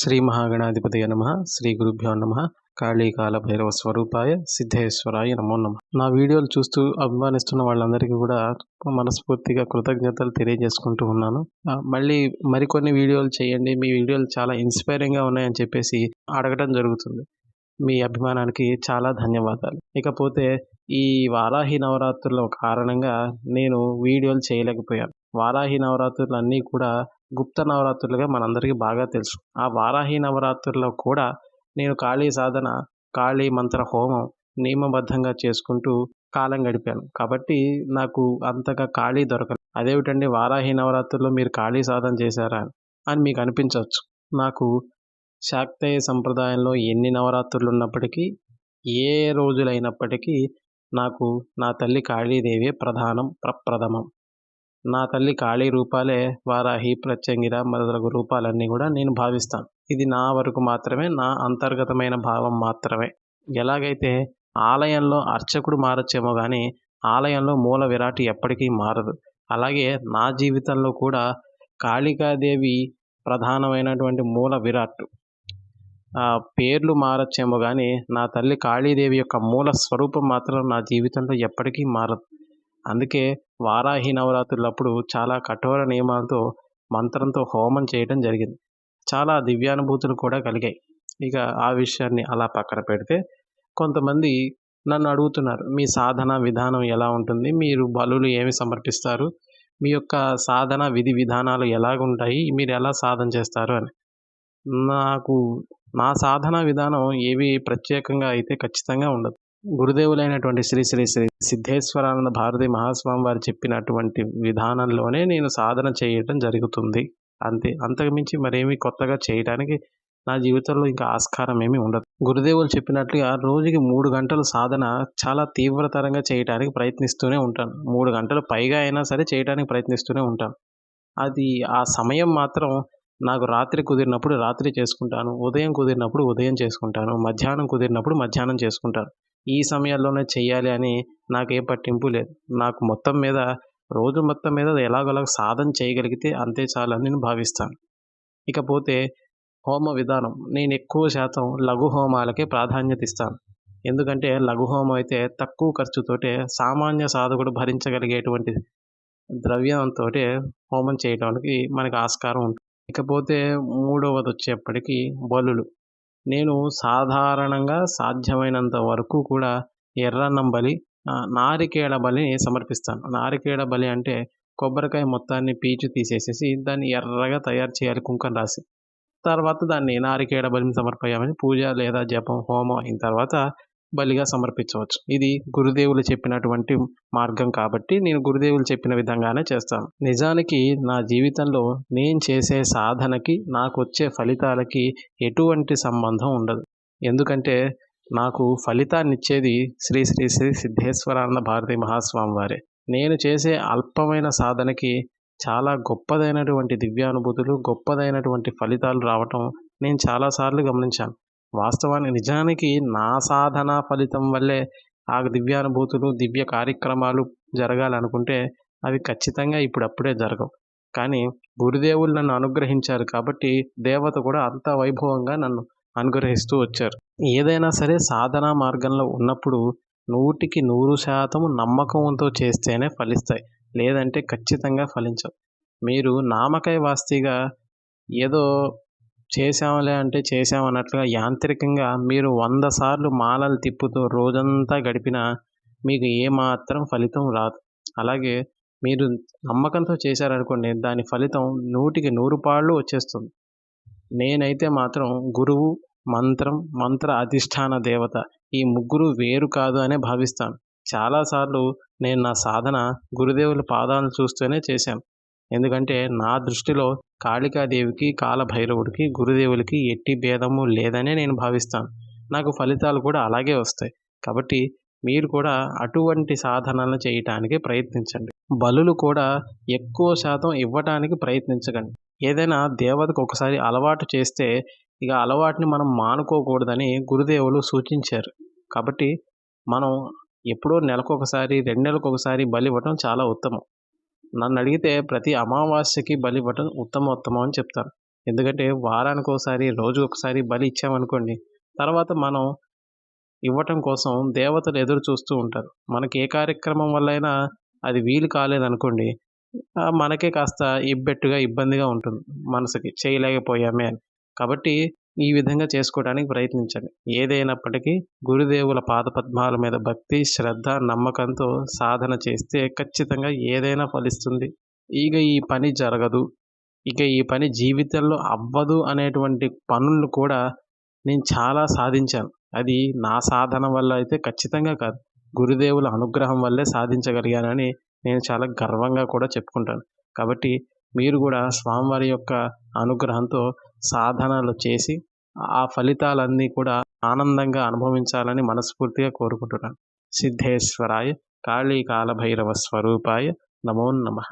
శ్రీ మహాగణాధిపతయ నమః. శ్రీ గురుభ్యో నమః. కాళీ కాల భైరవ స్వరూపాయ సిద్ధేశ్వరాయ నమో నమః. నా వీడియోలు చూస్తూ అభిమానిస్తున్న వాళ్ళందరికీ కూడా మనస్ఫూర్తిగా కృతజ్ఞతలు తెలియజేసుకుంటూ ఉన్నాను. మళ్ళీ మరికొన్ని వీడియోలు చేయండి, మీ వీడియోలు చాలా ఇన్స్పైరింగ్గా ఉన్నాయని చెప్పేసి అడగడం జరుగుతుంది. మీ అభిమానానికి చాలా ధన్యవాదాలు. ఇకపోతే ఈ వారాహి నవరాత్రుల కారణంగా నేను వీడియోలు చేయలేకపోయాను. వారాహి నవరాత్రులు అన్నీ కూడా గుప్త నవరాత్రులుగా మనందరికీ బాగా తెలుసు. ఆ వారాహి నవరాత్రుల్లో కూడా నేను కాళీ సాధన, కాళీ మంత్ర హోమం నియమబద్ధంగా చేసుకుంటూ కాలం గడిపాను. కాబట్టి నాకు అంతగా ఖాళీ దొరకలేదు. అదేమిటండి వారాహి నవరాత్రుల్లో మీరు కాళీ సాధన చేశారా అని మీకు అనిపించవచ్చు. నాకు శాక్తేయ సంప్రదాయంలో ఎన్ని నవరాత్రులు ఉన్నప్పటికీ, ఏ రోజులైనప్పటికీ నాకు నా తల్లి కాళీదేవి ప్రప్రథమం. నా తల్లి కాళీ రూపాలే వారాహి, ప్రత్యంగిర మొదలగు రూపాలన్నీ కూడా నేను భావిస్తాను. ఇది నా వరకు మాత్రమే, నా అంతర్గతమైన భావం మాత్రమే. ఎలాగైతే ఆలయంలో అర్చకుడు మారచ్చేమో కానీ ఆలయంలో మూల విరాట్ ఎప్పటికీ మారదు. అలాగే నా జీవితంలో కూడా కాళికాదేవి ప్రధానమైనటువంటి మూల విరాట్. పేర్లు మారచ్చేమో కానీ నా తల్లి కాళీదేవి యొక్క మూల స్వరూపం మాత్రం నా జీవితంలో ఎప్పటికీ మారదు. అందుకే వారాహి నవరాత్రులప్పుడు చాలా కఠోర నియమాలతో మంత్రంతో హోమం చేయడం జరిగింది. చాలా దివ్యానుభూతులు కూడా కలిగాయి. ఇక ఆ విషయాన్ని అలా పక్కన పెడితే, కొంతమంది నన్ను అడుగుతున్నారు, మీ సాధన విధానం ఎలా ఉంటుంది, మీరు బలులు ఏమి సమర్పిస్తారు, మీ యొక్క సాధన విధి విధానాలు ఎలాగుంటాయి, మీరు ఎలా సాధన చేస్తారు అని. నాకు నా సాధన విధానం ఏవి ప్రత్యేకంగా అయితే ఖచ్చితంగా ఉండదు. గురుదేవులైనటువంటి శ్రీ శ్రీ శ్రీ సిద్ధేశ్వరానంద భారతి మహాస్వామి వారు చెప్పినటువంటి విధానంలోనే నేను సాధన చేయడం జరుగుతుంది. అంతే, అంతకుమించి మరేమీ కొత్తగా చేయడానికి నా జీవితంలో ఇంకా ఆస్కారం ఏమీ ఉండదు. గురుదేవులు చెప్పినట్లుగా రోజుకి 3 గంటలు సాధన చాలా తీవ్రతరంగా చేయడానికి ప్రయత్నిస్తూనే ఉంటాను. 3 గంటలు పైగా అయినా సరే చేయడానికి ప్రయత్నిస్తూనే ఉంటాను. అది ఆ సమయం మాత్రం నాకు రాత్రి కుదిరినప్పుడు రాత్రి చేసుకుంటాను, ఉదయం కుదిరినప్పుడు ఉదయం చేసుకుంటాను, మధ్యాహ్నం కుదిరినప్పుడు మధ్యాహ్నం చేసుకుంటాను. ఈ సమయాల్లోనే చెయ్యాలి అని నాకే పట్టింపు లేదు. నాకు మొత్తం మీద రోజు మొత్తం మీద ఎలాగోలాగ సాధన చేయగలిగితే అంతే చాలని నేను భావిస్తాను. ఇకపోతే హోమ విధానం, నేను ఎక్కువ శాతం లఘు హోమాలకే ప్రాధాన్యత ఇస్తాను. ఎందుకంటే లఘు హోమం అయితే తక్కువ ఖర్చుతోటే సామాన్య సాధకుడు భరించగలిగేటువంటి ద్రవ్యంతో హోమం చేయడానికి మనకు ఆస్కారం ఉంటుంది. ఇకపోతే మూడవది వచ్చేప్పటికీ బలులు. నేను సాధారణంగా సాధ్యమైనంత వరకు కూడా ఎర్రన్నం బలి, నారికేళ బలిని సమర్పిస్తాను. నారికేళ బలి అంటే కొబ్బరికాయ మొత్తాన్ని పీచు తీసేసేసి దాన్ని ఎర్రగా తయారు చేయాలి కుంకుమ రాసి. తర్వాత దాన్ని నారికేళ బలిని సమర్పయామని పూజ లేదా జపం హోమం అయిన తర్వాత బలిగా సమర్పించవచ్చు. ఇది గురుదేవులు చెప్పినటువంటి మార్గం కాబట్టి నేను గురుదేవులు చెప్పిన విధంగానే చేస్తాను. నిజానికి నా జీవితంలో నేను చేసే సాధనకి నాకు వచ్చే ఫలితాలకి ఎటువంటి సంబంధం ఉండదు. ఎందుకంటే నాకు ఫలితాన్ని ఇచ్చేది శ్రీ శ్రీ శ్రీ సిద్ధేశ్వరానంద భారతి మహాస్వామి వారే. నేను చేసే అల్పమైన సాధనకి చాలా గొప్పదైనటువంటి దివ్యానుభూతులు, గొప్పదైనటువంటి ఫలితాలు రావటం నేను చాలాసార్లు గమనించాను. వాస్తవానికి నిజానికి నా సాధన ఫలితం వల్లే ఆ దివ్యానుభూతులు, దివ్య కార్యక్రమాలు జరగాలనుకుంటే అవి ఖచ్చితంగా ఇప్పుడప్పుడే జరగవు. కానీ గురుదేవులు నన్ను అనుగ్రహించారు కాబట్టి దేవత కూడా అంత వైభవంగా నన్ను అనుగ్రహిస్తూ వచ్చారు. ఏదైనా సరే సాధనా మార్గంలో ఉన్నప్పుడు 100% నమ్మకంతో చేస్తేనే ఫలిస్తాయి, లేదంటే ఖచ్చితంగా ఫలించవు. మీరు నామకై వాస్తీగా ఏదో చేసాంలే అంటే చేసామన్నట్లుగా యాంత్రికంగా మీరు 100 సార్లు మాలలు తిప్పుతూ రోజంతా గడిపినా మీకు ఏమాత్రం ఫలితం రాదు. అలాగే మీరు నమ్మకంతో చేశారనుకోండి, దాని ఫలితం 100కి 100 పాళ్ళు వచ్చేస్తుంది. నేనైతే మాత్రం గురువు, మంత్రం, మంత్ర అధిష్టాన దేవత ఈ ముగ్గురు వేరు కాదు అనే భావిస్తాను. చాలాసార్లు నేను నా సాధన గురుదేవుల పాదాలను చూస్తూనే చేశాను. ఎందుకంటే నా దృష్టిలో కాళికాదేవికి, కాలభైరవుడికి, గురుదేవులకి ఎట్టి భేదము లేదనే నేను భావిస్తాను. నాకు ఫలితాలు కూడా అలాగే వస్తాయి. కాబట్టి మీరు కూడా అటువంటి సాధనలు చేయటానికి ప్రయత్నించండి. బలులు కూడా ఎక్కువ శాతం ఇవ్వటానికి ప్రయత్నించకండి. ఏదైనా దేవతకు ఒకసారి అలవాటు చేస్తే ఇక అలవాటుని మనం మానుకోకూడదని గురుదేవులు సూచించారు. కాబట్టి మనం ఎప్పుడో నెలకొకసారి, 2 నెలలకొకసారి బలి ఇవ్వటం చాలా ఉత్తమం. నన్ను అడిగితే ప్రతి అమావాస్యకి బలి ఇవ్వటం ఉత్తమం అని చెప్తాను. ఎందుకంటే వారానికోసారి, రోజుకొకసారి బలి ఇచ్చామనుకోండి, తర్వాత మనం ఇవ్వటం కోసం దేవతలు ఎదురు చూస్తూ ఉంటారు. మనకి ఏ కార్యక్రమం వల్లైనా అది వీలు కాలేదనుకోండి, మనకే కాస్త ఇబ్బెట్టుగా, ఇబ్బందిగా ఉంటుంది మనసుకి. చేయలేకపోయామే అని. కాబట్టి ఈ విధంగా చేసుకోవడానికి ప్రయత్నించండి. ఏదైనప్పటికీ గురుదేవుల పాదపద్మాల మీద భక్తి, శ్రద్ధ, నమ్మకంతో సాధన చేస్తే ఖచ్చితంగా ఏదైనా ఫలిస్తుంది. ఇక ఈ పని జరగదు, ఇక ఈ పని జీవితంలో అవ్వదు అనేటువంటి పనులను కూడా నేను చాలా సాధించాను. అది నా సాధన వల్ల అయితే ఖచ్చితంగా కాదు. గురుదేవుల అనుగ్రహం వల్లే సాధించగలిగానని నేను చాలా గర్వంగా కూడా చెప్పుకుంటాను. కాబట్టి మీరు కూడా స్వామివారి యొక్క అనుగ్రహంతో సాధనలు చేసి, ఆ ఫలితాలన్నీ కూడా ఆనందంగా అనుభవించాలని మనస్ఫూర్తిగా కోరుకుంటున్నాను. సిద్ధేశ్వరాయ కాళీ కాలభైరవ స్వరూపాయ నమో నమః.